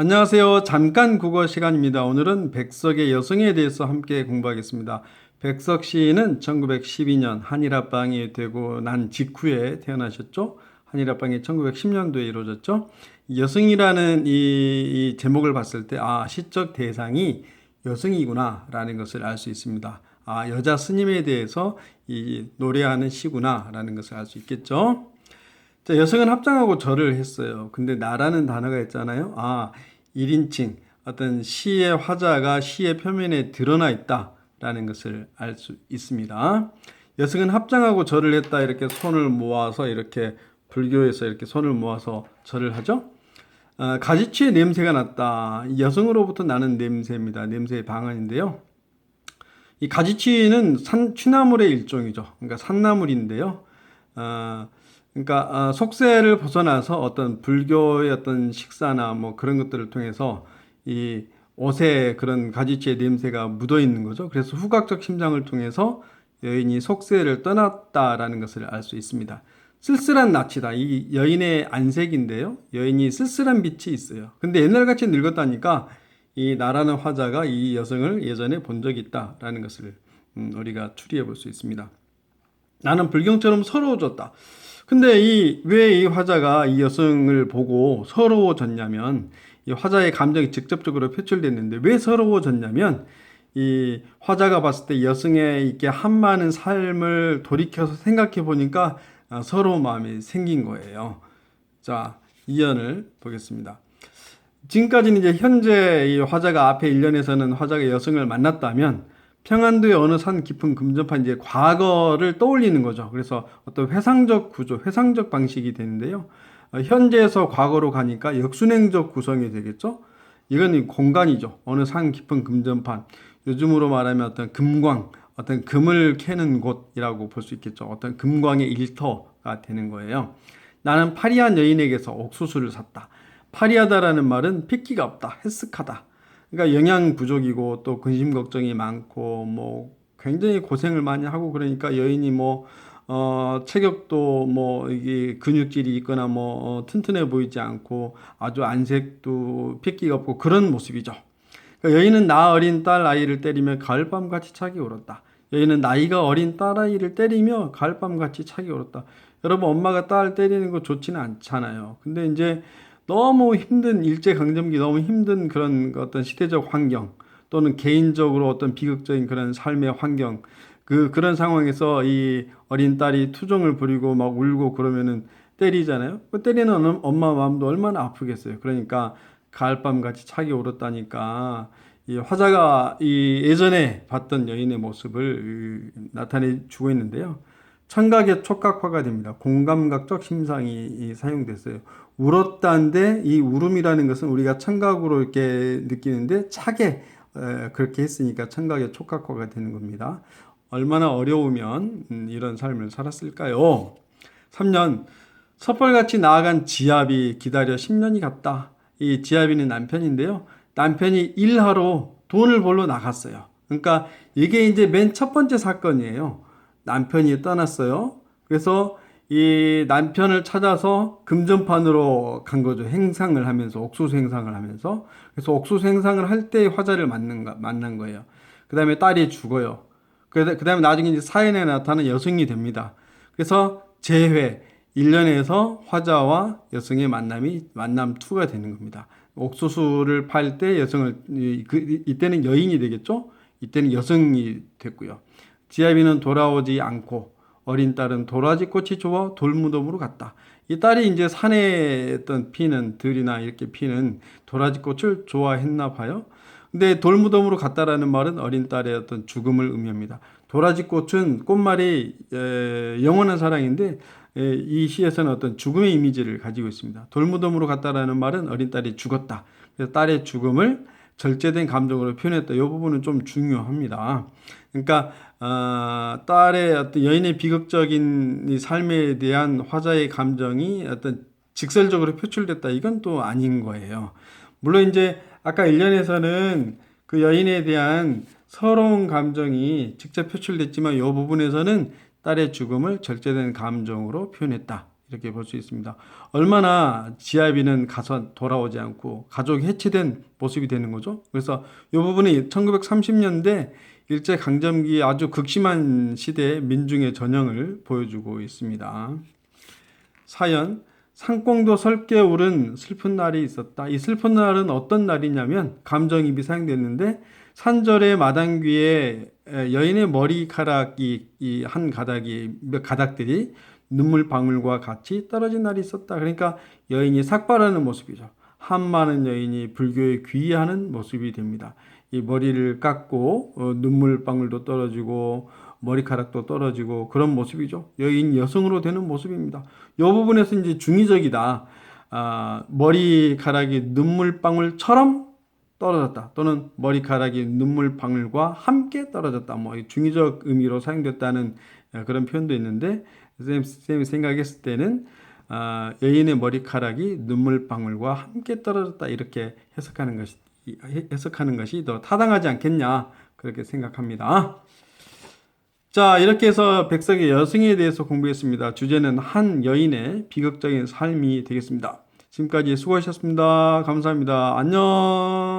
안녕하세요. 잠깐 국어 시간입니다. 오늘은 백석의 여성에 대해서 함께 공부하겠습니다. 백석 시인은 1912년 한일합방이 되고 난 직후에 태어나셨죠. 한일합방이 1910년도에 이루어졌죠. 여성이라는 이 제목을 봤을 때 시적 대상이 여성이구나 라는 것을 알 수 있습니다. 여자 스님에 대해서 이 노래하는 시구나 라는 것을 알 수 있겠죠. 자, 여성은 합장하고 절을 했어요. 근데 나라는 단어가 있잖아요. 1인칭 어떤 시의 화자가 시의 표면에 드러나 있다라는 것을 알 수 있습니다. 여성은 합장하고 절을 했다. 이렇게 손을 모아서 이렇게 불교에서 이렇게 손을 모아서 절을 하죠. 가지취의 냄새가 났다. 여성으로부터 나는 냄새입니다. 냄새의 방언인데요. 이 가지취는 취나물의 일종이죠. 그러니까 산나물인데요. 그러니까 속세를 벗어나서 어떤 불교의 어떤 식사나 뭐 그런 것들을 통해서 이 옷에 그런 가지치의 냄새가 묻어 있는 거죠. 그래서 후각적 심장을 통해서 여인이 속세를 떠났다라는 것을 알 수 있습니다. 쓸쓸한 낯이다. 이 여인의 안색인데요. 여인이 쓸쓸한 빛이 있어요. 근데 옛날같이 늙었다니까 이 나라는 화자가 이 여성을 예전에 본 적이 있다라는 것을 우리가 추리해 볼 수 있습니다. 나는 불경처럼 서러워졌다. 근데 왜 이 화자가 이 여성을 보고 서러워졌냐면, 이 화자의 감정이 직접적으로 표출됐는데, 왜 서러워졌냐면, 이 화자가 봤을 때 여성의 이렇게 한많은 삶을 돌이켜서 생각해 보니까 서러운 마음이 생긴 거예요. 자, 이연을 보겠습니다. 지금까지는 이제 현재 이 화자가 앞에 1년에서는 화자가 여성을 만났다면, 평안도의 어느 산 깊은 금전판 이제 과거를 떠올리는 거죠. 그래서 어떤 회상적 구조, 회상적 방식이 되는데요. 현재에서 과거로 가니까 역순행적 구성이 되겠죠. 이건 공간이죠. 어느 산 깊은 금전판. 요즘으로 말하면 어떤 금광, 어떤 금을 캐는 곳이라고 볼 수 있겠죠. 어떤 금광의 일터가 되는 거예요. 나는 파리한 여인에게서 옥수수를 샀다. 파리하다라는 말은 핏기가 없다, 해쓱하다. 그러니까 영양 부족이고 또 근심 걱정이 많고 뭐 굉장히 고생을 많이 하고 그러니까 여인이 체격도 이게 근육질이 있거나 튼튼해 보이지 않고 아주 안색도 핏기가 없고 그런 모습이죠. 그러니까 여인은 나 어린 딸 아이를 때리며 가을밤같이 차기 울었다. 여인은 나이가 어린 딸 아이를 때리며 가을밤같이 차기 울었다. 여러분, 엄마가 딸 때리는 거 좋지는 않잖아요. 근데 이제 너무 힘든 일제강점기, 너무 힘든 그런 어떤 시대적 환경 또는 개인적으로 어떤 비극적인 그런 삶의 환경, 그런 상황에서 이 어린 딸이 투정을 부리고 막 울고 그러면은 때리잖아요. 그 때리는 엄마 마음도 얼마나 아프겠어요. 그러니까 가을밤 같이 차게 울었다니까 이 화자가 이 예전에 봤던 여인의 모습을 나타내 주고 있는데요. 청각의 촉각화가 됩니다. 공감각적 심상이 사용됐어요. 울었다는데 이 울음이라는 것은 우리가 청각으로 이렇게 느끼는데 차게 그렇게 했으니까 청각의 촉각화가 되는 겁니다. 얼마나 어려우면 이런 삶을 살았을까요? 3년 섣벌같이 나아간 지압이 기다려 10년이 갔다. 이 지압이는 남편인데요. 남편이 일하러 돈을 벌러 나갔어요. 그러니까 이게 이제 맨 첫 번째 사건이에요. 남편이 떠났어요. 그래서 이 남편을 찾아서 금전판으로 간 거죠. 행상을 하면서, 옥수수 행상을 하면서. 그래서 옥수수 행상을 할 때 화자를 만난 거예요. 그 다음에 딸이 죽어요. 그 다음에 나중에 이제 사연에 나타나는 여성이 됩니다. 그래서 재회, 1년에서 화자와 여성의 만남 2가 되는 겁니다. 옥수수를 팔 때 이때는 여인이 되겠죠? 이때는 여성이 됐고요. 지아비는 돌아오지 않고 어린 딸은 도라지꽃이 좋아 돌무덤으로 갔다. 이 딸이 이제 산에 어떤 피는 들이나 이렇게 피는 도라지꽃을 좋아했나 봐요. 근데 돌무덤으로 갔다라는 말은 어린 딸의 어떤 죽음을 의미합니다. 도라지꽃은 꽃말이 영원한 사랑인데 이 시에서는 어떤 죽음의 이미지를 가지고 있습니다. 돌무덤으로 갔다라는 말은 어린 딸이 죽었다. 그래서 딸의 죽음을 절제된 감정으로 표현했다. 이 부분은 좀 중요합니다. 그러니까 딸의 어떤 여인의 비극적인 이 삶에 대한 화자의 감정이 어떤 직설적으로 표출됐다. 이건 또 아닌 거예요. 물론 이제 아까 1년에서는 그 여인에 대한 서러운 감정이 직접 표출됐지만 이 부분에서는 딸의 죽음을 절제된 감정으로 표현했다. 이렇게 볼 수 있습니다. 얼마나 지아비는 가서 돌아오지 않고 가족이 해체된 모습이 되는 거죠. 그래서 이 부분이 1930년대 일제강점기 아주 극심한 시대의 민중의 전형을 보여주고 있습니다. 사연, 상공도 설게 오른 슬픈 날이 있었다. 이 슬픈 날은 어떤 날이냐면 감정입이 사용됐는데 산절의 마당귀에 여인의 머리카락이 이 한 가닥이 몇 가닥들이 눈물 방울과 같이 떨어진 날이 있었다. 그러니까 여인이 삭발하는 모습이죠. 한많은 여인이 불교에 귀의하는 모습이 됩니다. 이 머리를 깎고 눈물 방울도 떨어지고 머리카락도 떨어지고 그런 모습이죠. 여인 여성으로 되는 모습입니다. 이 부분에서 이제 중의적이다. 머리카락이 눈물방울처럼 떨어졌다. 또는 머리카락이 눈물방울과 함께 떨어졌다. 뭐 중의적 의미로 사용됐다는 그런 표현도 있는데 선생님이 생각했을 때는 여인의 머리카락이 눈물방울과 함께 떨어졌다. 이렇게 해석하는 것이 더 타당하지 않겠냐. 그렇게 생각합니다. 자, 이렇게 해서 백석의 여성에 대해서 공부했습니다. 주제는 한 여인의 비극적인 삶이 되겠습니다. 지금까지 수고하셨습니다. 감사합니다. 안녕.